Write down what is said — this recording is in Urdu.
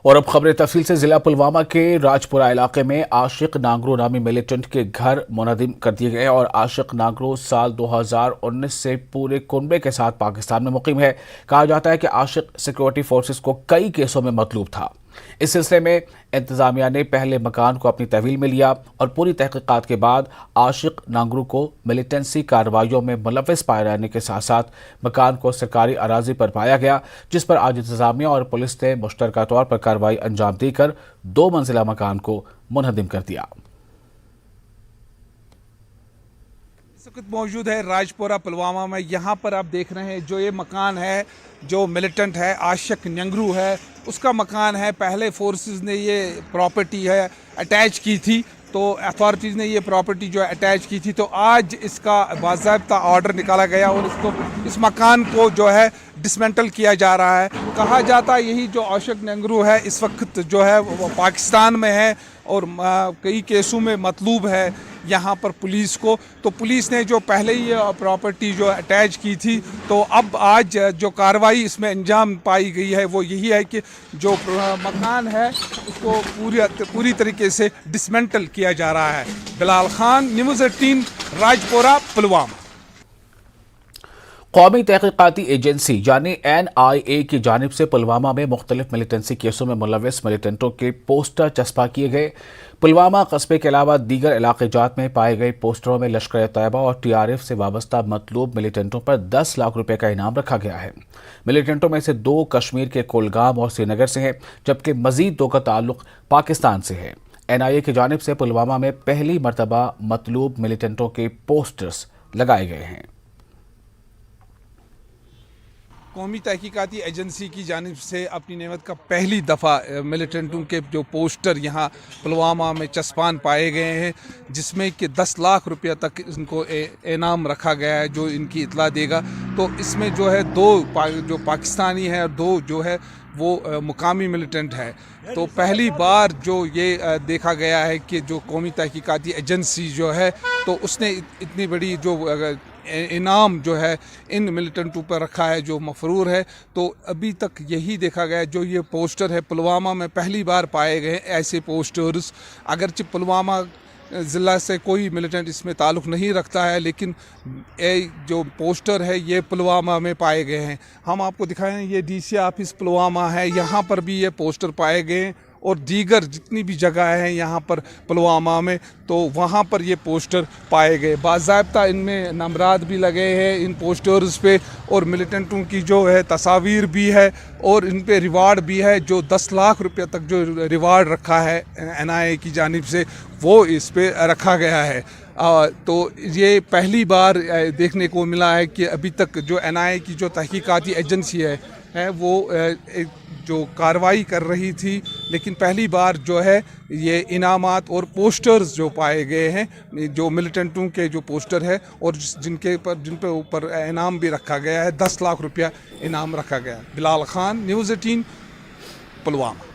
اور اب خبریں تفصیل سے۔ ضلع پلوامہ کے راجپورہ علاقے میں عاشق نانگرو نامی ملیٹنٹ کے گھر منہدم کر دیے گئے اور عاشق نانگرو سال 2019 سے پورے کنبے کے ساتھ پاکستان میں مقیم ہے۔ کہا جاتا ہے کہ عاشق سیکورٹی فورسز کو کئی کیسوں میں مطلوب تھا۔ اس سلسلے میں انتظامیہ نے پہلے مکان کو اپنی تحویل میں لیا اور پوری تحقیقات کے بعد عاشق نانگرو کو ملیٹنسی کارروائیوں میں ملوث پائے جانے کے ساتھ ساتھ مکان کو سرکاری اراضی پر پایا گیا، جس پر آج انتظامیہ اور پولیس نے مشترکہ طور پر کارروائی انجام دے کر 2 منزلہ مکان کو منہدم کر دیا۔ اس وقت موجود ہے راجپورہ پلوامہ میں۔ یہاں پر آپ دیکھ رہے ہیں جو یہ مکان ہے، جو ملیٹنٹ ہے عاشق نانگرو ہے، اس کا مکان ہے۔ پہلے فورسز نے یہ پراپرٹی ہے اٹیچ کی تھی، تو اتھارٹیز نے یہ پراپرٹی جو اٹیچ کی تھی، تو آج اس کا باضابطہ آرڈر نکالا گیا اور اس مکان کو جو ہے ڈسمنٹل کیا جا رہا ہے۔ کہا جاتا ہے یہی جو عاشق نانگرو ہے اس وقت جو ہے وہ پاکستان میں ہے اور کئی کیسوں میں مطلوب ہے یہاں پر پولیس کو۔ تو پولیس نے جو پہلے ہی پراپرٹی جو اٹیچ کی تھی، تو اب آج جو کارروائی اس میں انجام پائی گئی ہے وہ یہی ہے کہ جو مکان ہے اس کو پوری طریقے سے ڈسمنٹل کیا جا رہا ہے۔ بلال خان، نیوز 18، راجپورہ، پلوامہ۔ قومی تحقیقاتی ایجنسی یعنی NIA کی جانب سے پلوامہ میں مختلف ملیٹنسی کیسوں میں ملوث ملیٹنٹوں کے پوسٹر چسپاں کیے گئے۔ پلوامہ قصبے کے علاوہ دیگر علاقے جات میں پائے گئے پوسٹروں میں لشکر طیبہ اور TRF سے وابستہ مطلوب ملیٹنٹوں پر 10 لاکھ روپے کا انعام رکھا گیا ہے۔ ملیٹنٹوں میں سے 2 کشمیر کے کولگام اور سری نگر سے ہیں، جبکہ مزید 2 کا تعلق پاکستان سے ہے۔ NIA کی جانب سے پلوامہ میں پہلی مرتبہ مطلوب ملیٹنٹوں کے پوسٹرز لگائے گئے ہیں۔ قومی تحقیقاتی ایجنسی کی جانب سے اپنی نعمت کا پہلی دفعہ ملیٹنٹوں کے جو پوسٹر یہاں پلوامہ میں چسپان پائے گئے ہیں، جس میں کہ 10 لاکھ روپیہ تک ان کو انعام رکھا گیا ہے جو ان کی اطلاع دے گا۔ تو اس میں جو ہے 2 جو پاکستانی ہیں اور 2 جو ہے وہ مقامی ملیٹنٹ ہے۔ تو پہلی بار جو یہ دیکھا گیا ہے کہ جو قومی تحقیقاتی ایجنسی جو ہے تو اس نے اتنی بڑی جو انعام جو ہے ان ملیٹنٹوں پر رکھا ہے جو مفرور ہے۔ تو ابھی تک یہی دیکھا گیا جو یہ پوسٹر ہے پلوامہ میں پہلی بار پائے گئے ایسے پوسٹرز۔ اگرچہ پلوامہ ضلع سے کوئی ملیٹنٹ اس میں تعلق نہیں رکھتا ہے، لیکن جو پوسٹر ہے یہ پلوامہ میں پائے گئے ہیں۔ ہم آپ کو دکھائیں، یہ DC آفس پلوامہ ہے، یہاں پر بھی یہ پوسٹر پائے گئے ہیں اور دیگر جتنی بھی جگہ ہیں یہاں پر پلوامہ میں، تو وہاں پر یہ پوسٹر پائے گئے۔ باضابطہ ان میں نمبرات بھی لگے ہیں ان پوسٹرز پہ، اور ملیٹنٹوں کی جو ہے تصاویر بھی ہے اور ان پہ ریوارڈ بھی ہے۔ جو 10 لاکھ روپیہ تک جو ریوارڈ رکھا ہے NIA کی جانب سے وہ اس پہ رکھا گیا ہے۔ تو یہ پہلی بار دیکھنے کو ملا ہے کہ ابھی تک جو NIA کی جو تحقیقاتی ایجنسی ہے وہ جو کارروائی کر رہی تھی، لیکن پہلی بار جو ہے یہ انعامات اور پوسٹرز جو پائے گئے ہیں، جو ملیٹنٹوں کے جو پوسٹر ہے اور جن پہ اوپر انعام بھی رکھا گیا ہے، 10 لاکھ روپیہ انعام رکھا گیا ہے۔ بلال خان، نیوز 18، پلوامہ۔